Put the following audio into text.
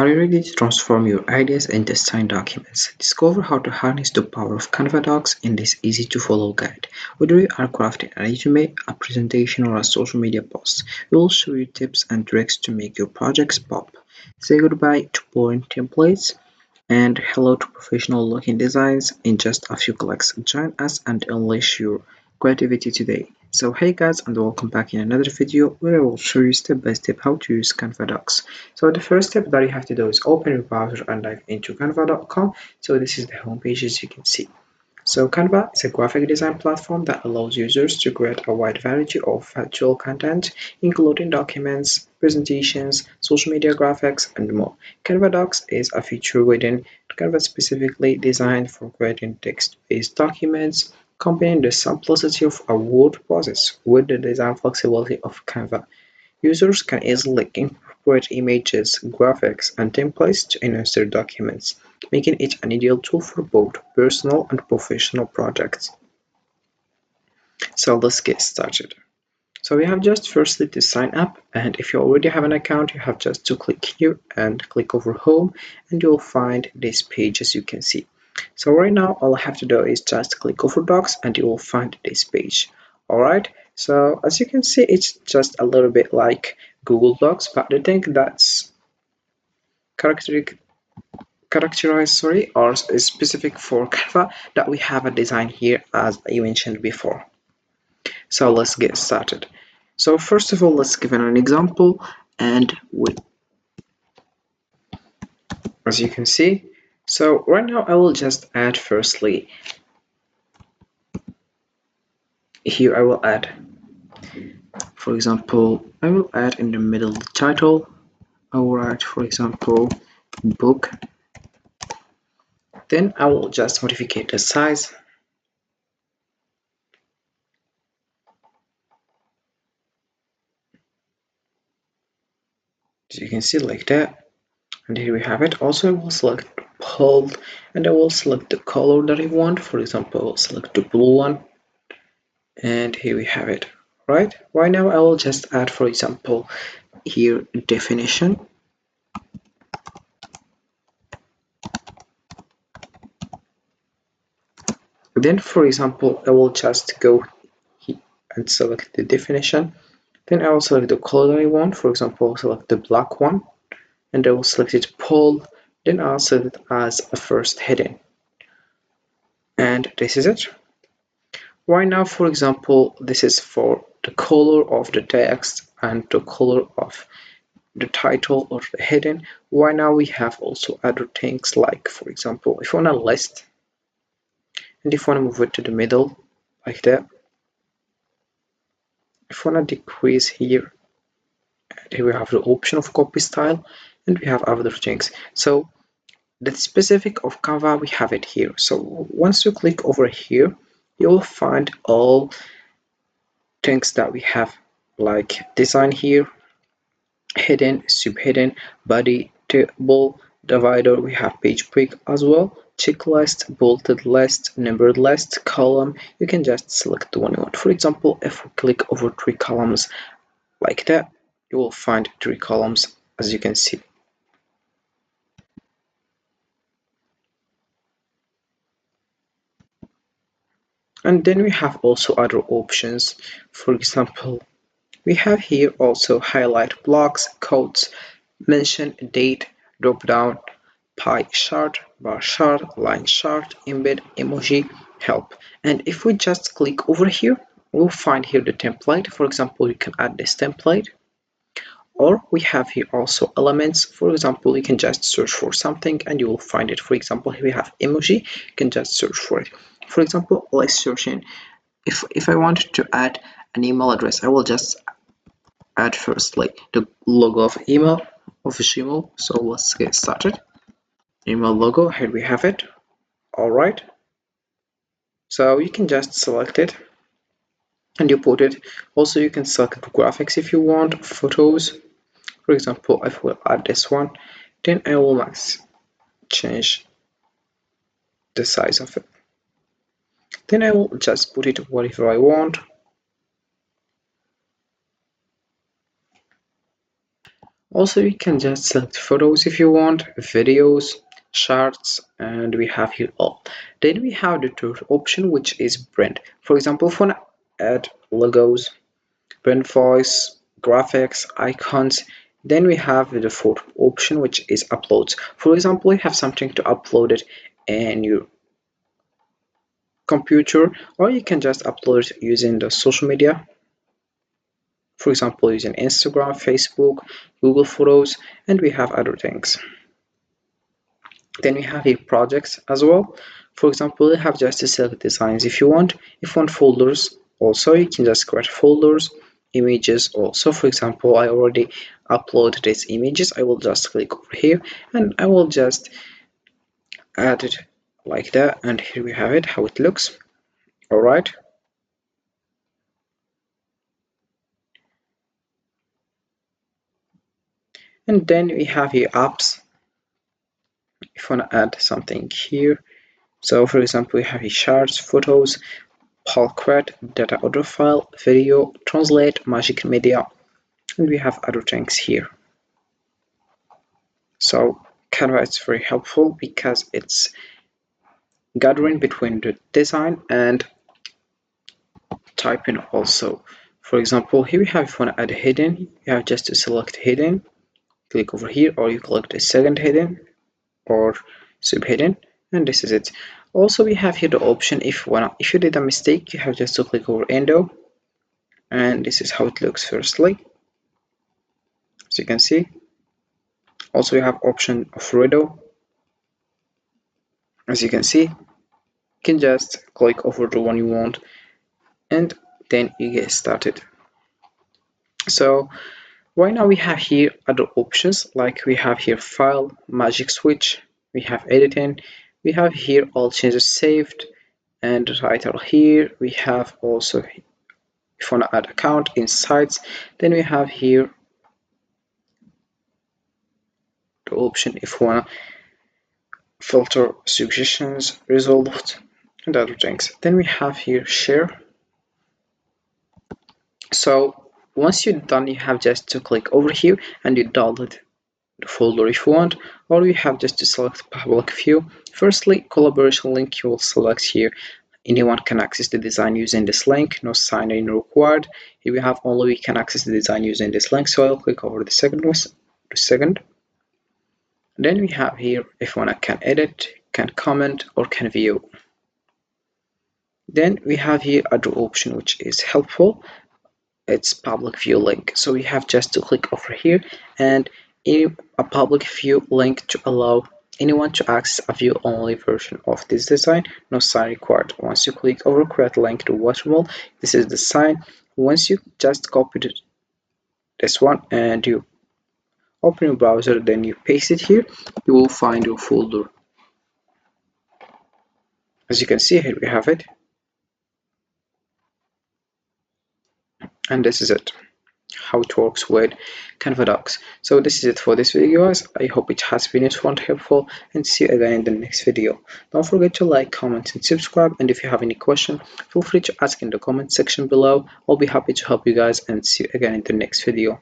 Are you ready to transform your ideas into design documents? Discover how to harness the power of Canva Docs in this easy to follow guide. Whether you are crafting a resume, a presentation, or a social media post, we will show you tips and tricks to make your projects pop. Say goodbye to boring templates and hello to professional looking designs in just a few clicks. Join us and unleash your creativity today. So hey guys, and welcome back in another video where I will show you step by step how to use Canva Docs. So the first step that you have to do is open your browser and dive into canva.com. So this is the homepage as you can see. So Canva is a graphic design platform that allows users to create a wide variety of visual content, including documents, presentations, social media graphics, and more. Canva Docs is a feature within Canva specifically designed for creating text-based documents, combining the simplicity of a word process with the design flexibility of Canva. Users can easily incorporate images, graphics, and templates to enhance their documents, making it an ideal tool for both personal and professional projects. So let's get started. So we have just firstly to sign up, and if you already have an account, you have just to click here and click over home, and you'll find this page as you can see. So right now all I have to do is just click over docs and you will find this page. Alright, so as you can see it's just a little bit like Google Docs, but the thing that's characterized or is specific for Canva that we have a design here as I mentioned before. So let's get started. So first of all, let's give an example, and as you can see, so right now I will just add firstly here I will add, for example, I will add in the middle the title. I will write, for example, book. Then I will just modify the size. As you can see, like that. And here we have it. Also, I will select bold and I will select the color that I want. For example, I will select the blue one. And here we have it. Right now I will just add, for example, here definition. Then for example I will just go here and select the definition. Then I will select the color I want. For example, I'll select the black one and I will select it bold. Then I'll set it as a first heading, and this is it. Right now, for example, this is for the color of the text and the color of the title or the heading. Right now we have also other things like, for example, if you want a list and if you want to move it to the middle like that, if you want to decrease here, and here we have the option of copy style, and we have other things. So the specific of Canva, we have it here. So once you click over here, you will find all things that we have, like design here, hidden, subhidden, body, table, divider, we have page break as well, checklist, bulleted list, numbered list, column. You can just select the one you want. For example, if we click over 3 columns like that, you will find 3 columns as you can see. And then we have also other options. For example, we have here also highlight blocks, codes, mention date, drop down, pie chart, bar chart, line chart, embed, emoji, help. And if we just click over here, we'll find here the template. For example, you can add this template. Or we have here also elements. For example, you can just search for something and you will find it. For example, here we have emoji, you can just search for it. For example, let's search in, if I wanted to add an email address, I will just add firstly the logo of email, official email. So let's get started. Email logo, here we have it. Alright, so you can just select it and you put it. Also you can select graphics if you want, photos. For example, if we add this one, then I will change the size of it. Then I will just put it whatever I want. Also, you can just select photos if you want, videos, charts, and we have here all. Then we have the third option, which is print. For example, if you want to add logos, print voice, graphics, icons, then we have the fourth option, which is uploads. For example, you have something to upload it in your computer, or you can just upload it using the social media, for example using Instagram, Facebook, Google Photos, and we have other things. Then we have here projects as well. For example, you have just to select designs if you want. If you want folders, also you can just create folders, images also. For example, I already uploaded these images. I will just click over here and I will just add it like that, and here we have it, how it looks. All right. And then we have here apps. If you want to add something here, so for example, we have here charts, photos, Palcred, data audio file, video, translate, magic media, and we have other things here. So Canva is very helpful because it's gathering between the design and typing also. For example, here we have, if you want to add a hidden, you have just to select hidden, click over here, or you click the second hidden or subhidden, and this is it. Also, we have here the option if you did a mistake, you have just to click over endo, and this is how it looks firstly, as you can see. Also, we have option of redo, as you can see. You can just click over the one you want, and then you get started. So right now we have here other options, like we have here file, magic switch, we have editing, we have here all changes saved, and the title here. We have also, if you want to add account, insights, then we have here the option if you want to filter suggestions, resolved, and other things. Then we have here share. So once you're done, you have just to click over here and you download the folder if you want, or you have just to select public view. Firstly, collaboration link, you will select here. Anyone can access the design using this link, no sign in required. Here we have only we can access the design using this link, so I'll click over the second one, the second. Then we have here if one can edit, can comment, or can view. Then we have here other option which is helpful. It's public view link. So we have just to click over here and in a public view link to allow anyone to access a view only version of this design, no sign required. Once you click over create link to waterfall, this is the sign. Once you just copy this one and you open your browser, then you paste it here, you will find your folder. As you can see, here we have it, and this is it, how it works with Canva Docs. So this is it for this video, guys. I hope it has been useful and helpful, and see you again in the next video. Don't forget to like, comment, and subscribe, and if you have any question, feel free to ask in the comment section below. I'll be happy to help you guys, and see you again in the next video.